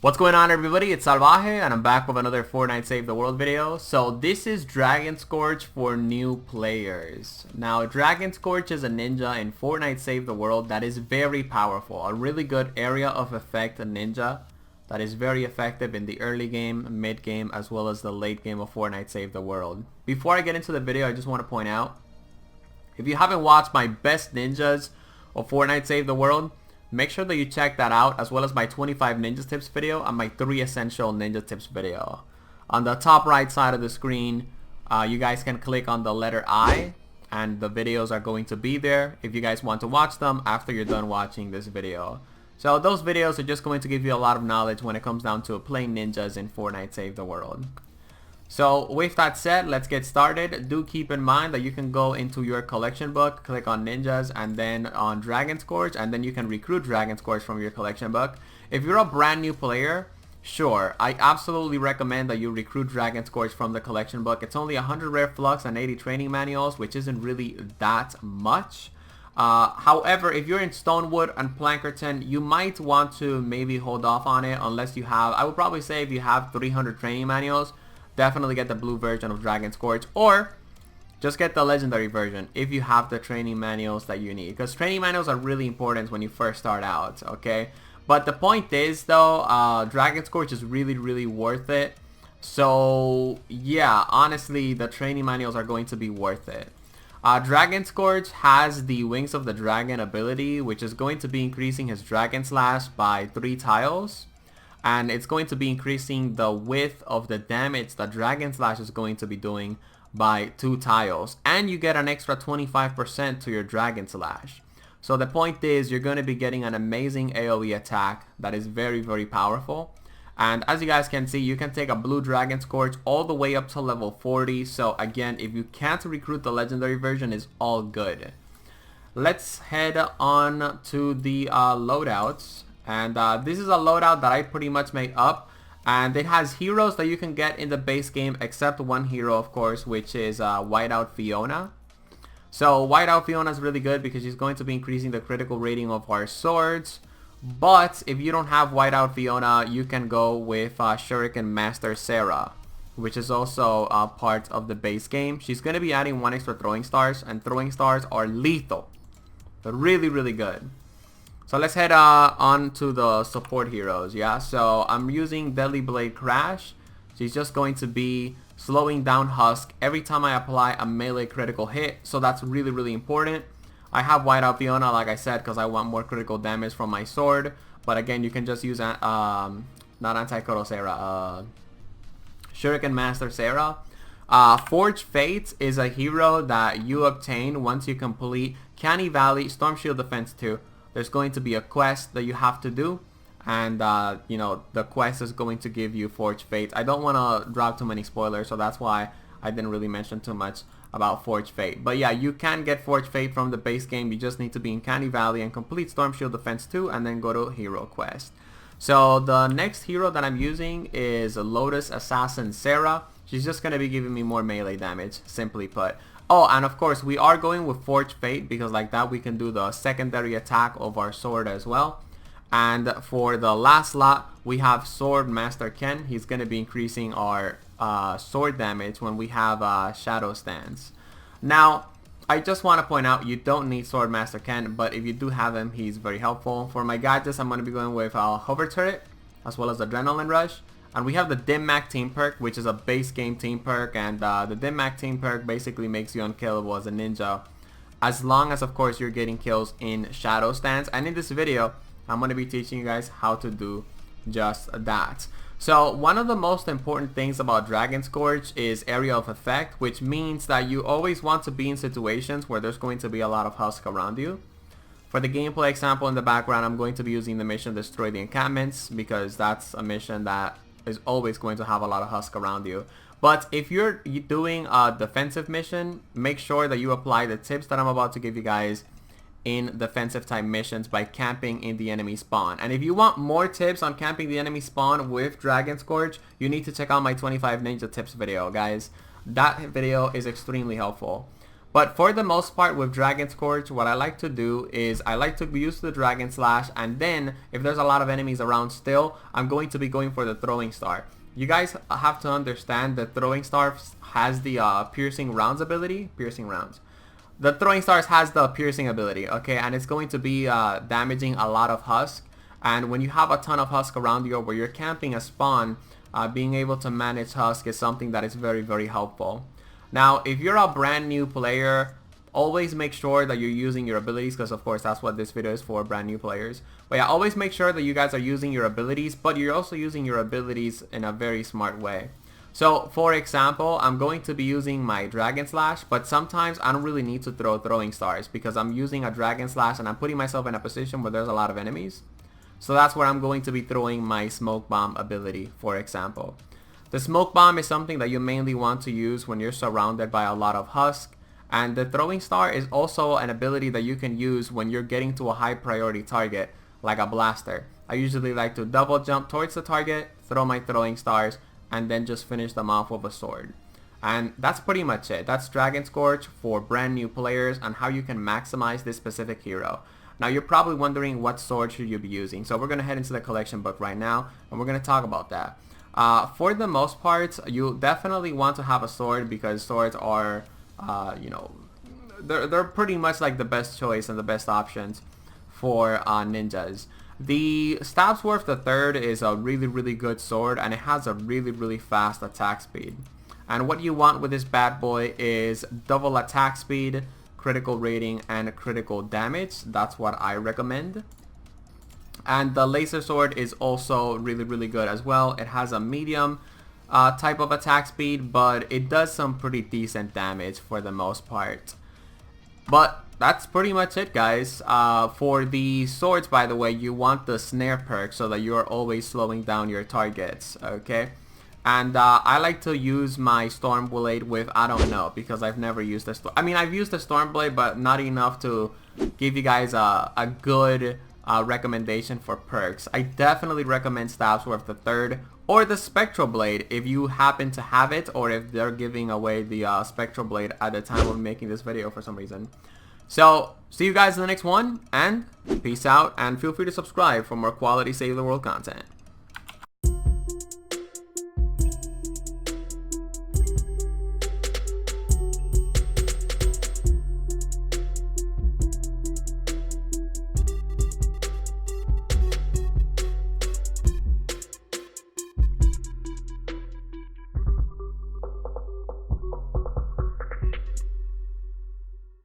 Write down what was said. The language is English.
What's going on, everybody? It's Salvaje and I'm back with another Fortnite Save the World video. So this is Dragon Scorch for new players. Now Dragon Scorch is a ninja in Fortnite Save the World that is very powerful. A really good area of effect ninja that is very effective in the early game, mid game, as well as the late game of Fortnite Save the World. Before I get into the video, I just want to point out, if you haven't watched my best ninjas of Fortnite Save the World, make sure that you check that out, as well as my 25 ninja tips video and my 3 essential ninja tips video. On the top right side of the screen, you guys can click on the letter I, and the videos are going to be there if you guys want to watch them after you're done watching this video. So those videos are just going to give you a lot of knowledge when it comes down to playing ninjas in Fortnite Save the World. So with that said, let's get started. Do keep in mind that you can go into your collection book, click on ninjas, and then on Dragon Scorch, and then you can recruit Dragon Scorch from your collection book. If you're a brand new player, sure, I absolutely recommend that you recruit Dragon Scorch from the collection book. It's only 100 rare flux and 80 training manuals, which isn't really that much. However, if you're in Stonewood and Plankerton, you might want to maybe hold off on it unless you have, I would probably say if you have 300 training manuals, definitely get the blue version of Dragon Scorch, or just get the legendary version if you have the training manuals that you need, because training manuals are really important when you first start out, okay? But the point is though, Dragon Scorch is really worth it. So yeah, honestly, the training manuals are going to be worth it. Dragon Scorch has the Wings of the Dragon ability, which is going to be increasing his Dragon Slash by 3 tiles. And it's going to be increasing the width of the damage that Dragon Slash is going to be doing by 2 tiles. And you get an extra 25% to your Dragon Slash. So the point is, you're going to be getting an amazing AoE attack that is very powerful. And as you guys can see, you can take a blue Dragon Scorch all the way up to level 40. So again, if you can't recruit the legendary version, it's all good. Let's head on to the loadouts. And this is a loadout that I pretty much made up, and it has heroes that you can get in the base game, except one hero, of course, which is Whiteout Fiona. So Whiteout Fiona is really good because she's going to be increasing the critical rating of our swords. But if you don't have Whiteout Fiona, you can go with Shuriken Master Sarah, which is also part of the base game. She's going to be adding 1 extra throwing stars, and throwing stars are lethal. They're really good. So let's head on to the support heroes, yeah? So I'm using Deadly Blade Crash. She's just going to be slowing down Husk every time I apply a melee critical hit. So that's really important. I have Whiteout Fiona, like I said, because I want more critical damage from my sword. But again, you can just use, not Untitled Sarah, Shuriken Master Sarah. Forge Fate is a hero that you obtain once you complete Canny Valley Storm Shield Defense 2. There's going to be a quest that you have to do, and you know, the quest is going to give you Forge Fate. I don't want to drop too many spoilers, so that's why I didn't really mention too much about Forge Fate. But yeah, you can get Forge Fate from the base game. You just need to be in Canny Valley and complete Storm Shield Defense 2, and then go to Hero Quest. So the next hero that I'm using is Lotus Assassin Sarah. She's just going to be giving me more melee damage, simply put. Oh, and of course, we are going with Forge Fate because like that we can do the secondary attack of our sword as well. And for the last slot, we have Sword Master Ken. He's going to be increasing our sword damage when we have Shadow Stance. Now, I just want to point out, you don't need Sword Master Ken, but if you do have him, he's very helpful. For my gadgets, I'm going to be going with Hover Turret, as well as Adrenaline Rush. And we have the Dim Mak team perk, which is a base game team perk, and the Dim Mak team perk basically makes you unkillable as a ninja, as long as of course you're getting kills in Shadow Stance. And in this video, I'm going to be teaching you guys how to do just that. So one of the most important things about Dragon Scorch is area of effect, which means that you always want to be in situations where there's going to be a lot of husk around you. For the gameplay example in the background, I'm going to be using the mission Destroy the Encampments, because that's a mission that is always going to have a lot of husk around you. But if you're doing a defensive mission, make sure that you apply the tips that I'm about to give you guys in defensive type missions by camping in the enemy spawn. And if you want more tips on camping the enemy spawn with Dragon Scorch, you need to check out my 25 ninja tips video, guys. That video is extremely helpful. But for the most part with Dragon Scorch, what I like to do is I like to use the Dragon Slash, and then if there's a lot of enemies around still, I'm going to be going for the Throwing Star. You guys have to understand that Throwing Star has the Piercing Rounds ability. Piercing Rounds. The Throwing Stars has the Piercing ability, okay? And it's going to be damaging a lot of Husk. And when you have a ton of Husk around you or where you're camping a spawn, being able to manage Husk is something that is very, very helpful. Now, if you're a brand new player, always make sure that you're using your abilities, because of course that's what this video is for, brand new players. But yeah, always make sure that you guys are using your abilities, but you're also using your abilities in a very smart way. So, for example, I'm going to be using my Dragon Slash, but sometimes I don't really need to throw Throwing Stars because I'm using a Dragon Slash and I'm putting myself in a position where there's a lot of enemies. So that's where I'm going to be throwing my Smoke Bomb ability, for example. The Smoke Bomb is something that you mainly want to use when you're surrounded by a lot of Husk. And the Throwing Star is also an ability that you can use when you're getting to a high priority target, like a blaster. I usually like to double jump towards the target, throw my Throwing Stars, and then just finish them off with a sword. And that's pretty much it. That's Dragon Scorch for brand new players and how you can maximize this specific hero. Now you're probably wondering what sword should you be using. So we're going to head into the collection book right now and we're going to talk about that. For the most part, you definitely want to have a sword because swords are, you know, they're pretty much like the best choice and the best options for ninjas. The Stabsworth III is a really, really good sword, and it has a really, really fast attack speed. And what you want with this bad boy is double attack speed, critical rating, and critical damage. That's what I recommend. And the laser sword is also really, really good as well. It has a medium type of attack speed, but it does some pretty decent damage for the most part. But that's pretty much it, guys. For the swords, by the way, you want the snare perk so that you're always slowing down your targets, okay? And I like to use my Stormblade with, I don't know, because I've never used the I mean, I've used the Stormblade, but not enough to give you guys a good recommendation for perks. I definitely recommend Stabsworth III or the Spectral Blade if you happen to have it, or if they're giving away the Spectral Blade at the time of making this video for some reason. So, see you guys in the next one, and peace out, and feel free to subscribe for more quality Save the World content.